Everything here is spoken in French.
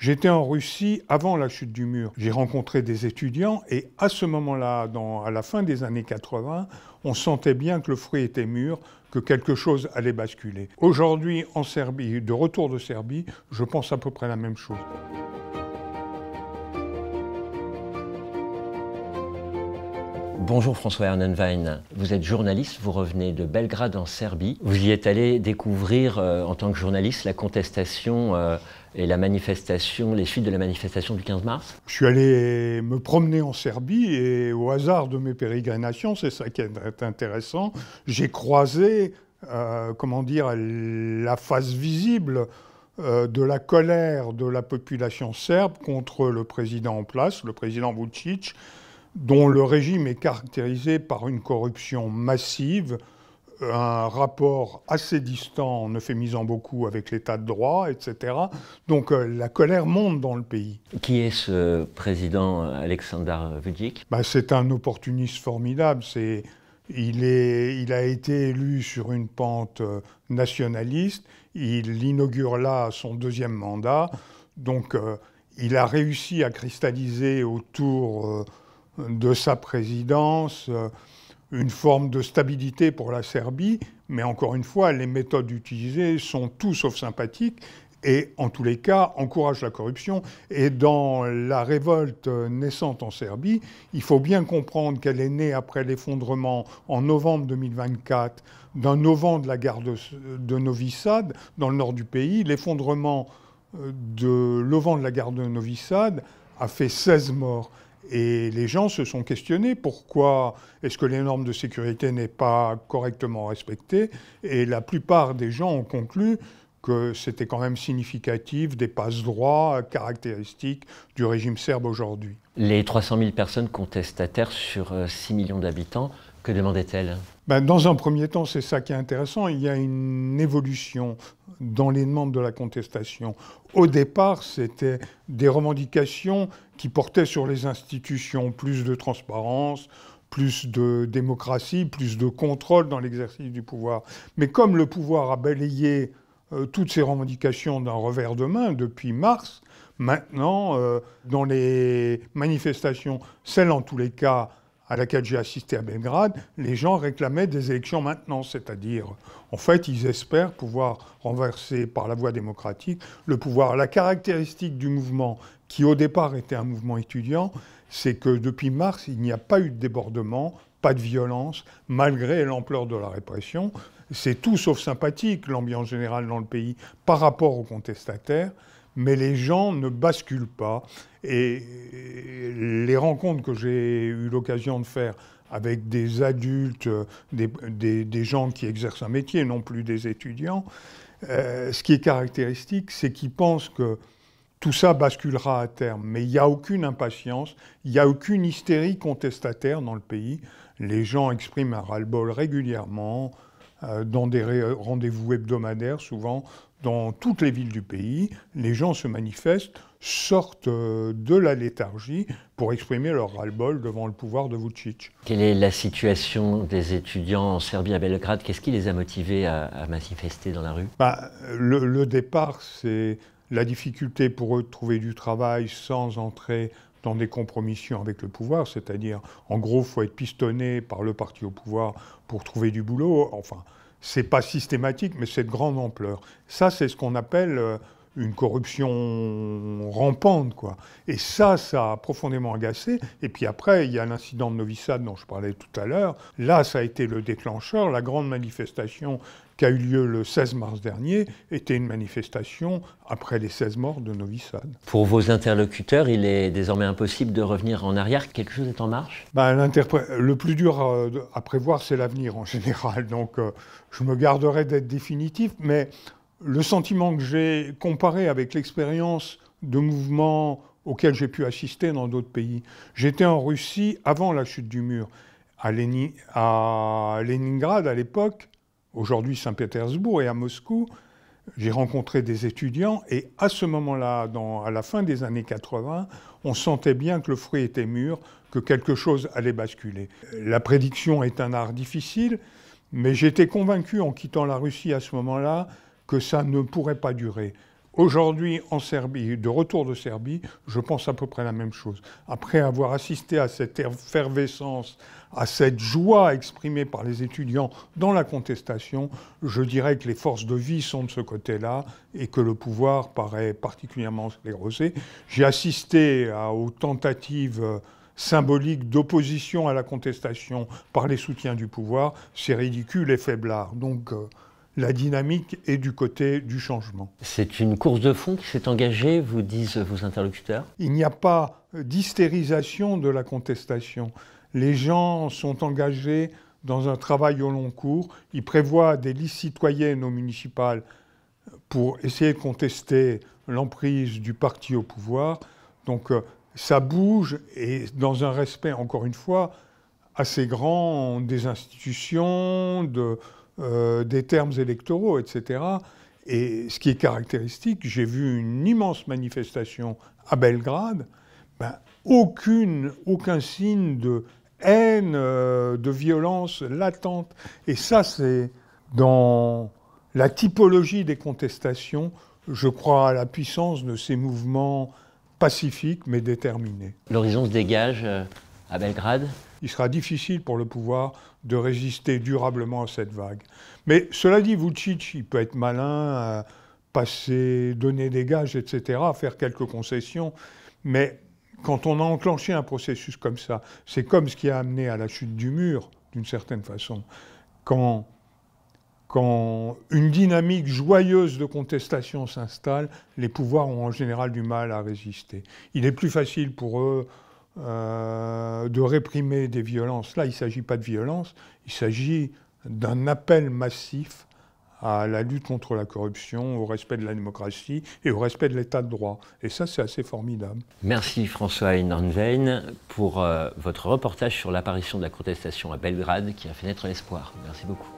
J'étais en Russie avant la chute du mur. J'ai rencontré des étudiants et à ce moment-là, à la fin des années 80, on sentait bien que le fruit était mûr, que quelque chose allait basculer. Aujourd'hui, en Serbie, de retour de Serbie, je pense à peu près la même chose. Bonjour François Herrenwein, vous êtes journaliste, vous revenez de Belgrade en Serbie. Vous y êtes allé découvrir en tant que journaliste la contestation et la manifestation, les suites de la manifestation du 15 mars. Je suis allé me promener en Serbie et au hasard de mes pérégrinations, c'est ça qui est intéressant, j'ai croisé, la face visible de la colère de la population serbe contre le président en place, le président Vučić, dont le régime est caractérisé par une corruption massive, un rapport assez distant, en euphémisant beaucoup, avec l'état de droit, etc. Donc la colère monte dans le pays. Qui est ce président Aleksandar Vučić? C'est un opportuniste formidable. Il a été élu sur une pente nationaliste. Il inaugure là son deuxième mandat. Donc il a réussi à cristalliser autour de sa présidence une forme de stabilité pour la Serbie, mais encore une fois, les méthodes utilisées sont tout sauf sympathiques et, en tous les cas, encouragent la corruption. Et dans la révolte naissante en Serbie, il faut bien comprendre qu'elle est née après l'effondrement en novembre 2024 d'un auvent de la gare de Novi Sad, dans le nord du pays. L'effondrement de l'auvent de la gare de Novi Sad a fait 16 morts. Et les gens se sont questionnés pourquoi est-ce que les normes de sécurité n'est pas correctement respectées. Et la plupart des gens ont conclu que c'était quand même significatif des passe-droits caractéristiques du régime serbe aujourd'hui. Les 300 000 personnes contestataires sur 6 millions d'habitants, que demandaient-elles? Dans un premier temps, c'est ça qui est intéressant, il y a une évolution dans les demandes de la contestation. Au départ, c'était des revendications qui portaient sur les institutions, plus de transparence, plus de démocratie, plus de contrôle dans l'exercice du pouvoir. Mais comme le pouvoir a balayé toutes ces revendications d'un revers de main depuis mars, maintenant, dans les manifestations, celles en tous les cas à laquelle j'ai assisté à Belgrade, les gens réclamaient des élections maintenant, c'est-à-dire, en fait, ils espèrent pouvoir renverser par la voie démocratique le pouvoir. La caractéristique du mouvement, qui au départ était un mouvement étudiant, c'est que depuis mars, il n'y a pas eu de débordement, pas de violence, malgré l'ampleur de la répression. C'est tout sauf sympathique, l'ambiance générale dans le pays, par rapport aux contestataires, mais les gens ne basculent pas. Et les rencontres que j'ai eu l'occasion de faire avec des adultes, des gens qui exercent un métier, non plus des étudiants, ce qui est caractéristique, c'est qu'ils pensent que tout ça basculera à terme. Mais il n'y a aucune impatience, il n'y a aucune hystérie contestataire dans le pays. Les gens expriment un ras-le-bol régulièrement, dans des rendez-vous hebdomadaires, souvent, dans toutes les villes du pays. Les gens se manifestent, sortent de la léthargie pour exprimer leur ras-le-bol devant le pouvoir de Vučić. Quelle est la situation des étudiants en Serbie à Belgrade? Qu'est-ce qui les a motivés à manifester dans la rue? Le départ, c'est la difficulté pour eux de trouver du travail sans entrer dans des compromissions avec le pouvoir, c'est-à-dire, en gros, il faut être pistonné par le parti au pouvoir pour trouver du boulot. Enfin, c'est pas systématique, mais c'est de grande ampleur. Ça, c'est ce qu'on appelle une corruption rampante, quoi. Et ça a profondément agacé. Et puis après, il y a l'incident de Novi Sad dont je parlais tout à l'heure. Là, ça a été le déclencheur. La grande manifestation qui a eu lieu le 16 mars dernier était une manifestation après les 16 morts de Novi Sad. Pour vos interlocuteurs, il est désormais impossible de revenir en arrière. Quelque chose est en marche? Le plus dur à prévoir, c'est l'avenir en général. Donc, je me garderai d'être définitif, mais le sentiment que j'ai comparé avec l'expérience de mouvements auxquels j'ai pu assister dans d'autres pays. J'étais en Russie avant la chute du mur, à Leningrad à l'époque, aujourd'hui Saint-Pétersbourg, et à Moscou. J'ai rencontré des étudiants et à ce moment-là, à la fin des années 80, on sentait bien que le fruit était mûr, que quelque chose allait basculer. La prédiction est un art difficile, mais j'étais convaincu en quittant la Russie à ce moment-là que ça ne pourrait pas durer. Aujourd'hui, en Serbie, de retour de Serbie, je pense à peu près la même chose. Après avoir assisté à cette effervescence, à cette joie exprimée par les étudiants dans la contestation, je dirais que les forces de vie sont de ce côté-là et que le pouvoir paraît particulièrement sclérosé. J'ai assisté aux tentatives symboliques d'opposition à la contestation par les soutiens du pouvoir. C'est ridicule et faiblard. Donc, la dynamique est du côté du changement. C'est une course de fond qui s'est engagée, vous disent vos interlocuteurs? Il n'y a pas d'hystérisation de la contestation. Les gens sont engagés dans un travail au long cours. Ils prévoient des listes citoyennes ou municipales pour essayer de contester l'emprise du parti au pouvoir. Donc ça bouge et dans un respect, encore une fois, assez grand des institutions, des termes électoraux, etc. Et ce qui est caractéristique, j'ai vu une immense manifestation à Belgrade, aucun signe de haine, de violence latente. Et ça, c'est dans la typologie des contestations, je crois à la puissance de ces mouvements pacifiques mais déterminés. L'horizon se dégage à Belgrade? Il sera difficile pour le pouvoir de résister durablement à cette vague. Mais cela dit, Vučić, il peut être malin, donner des gages, etc., faire quelques concessions. Mais quand on a enclenché un processus comme ça, c'est comme ce qui a amené à la chute du mur, d'une certaine façon. Quand une dynamique joyeuse de contestation s'installe, les pouvoirs ont en général du mal à résister. Il est plus facile pour eux de réprimer des violences. Là, il ne s'agit pas de violence, il s'agit d'un appel massif à la lutte contre la corruption, au respect de la démocratie et au respect de l'état de droit. Et ça, c'est assez formidable. Merci François Nornvein pour votre reportage sur l'apparition de la contestation à Belgrade qui a fait naître l'espoir. Merci beaucoup.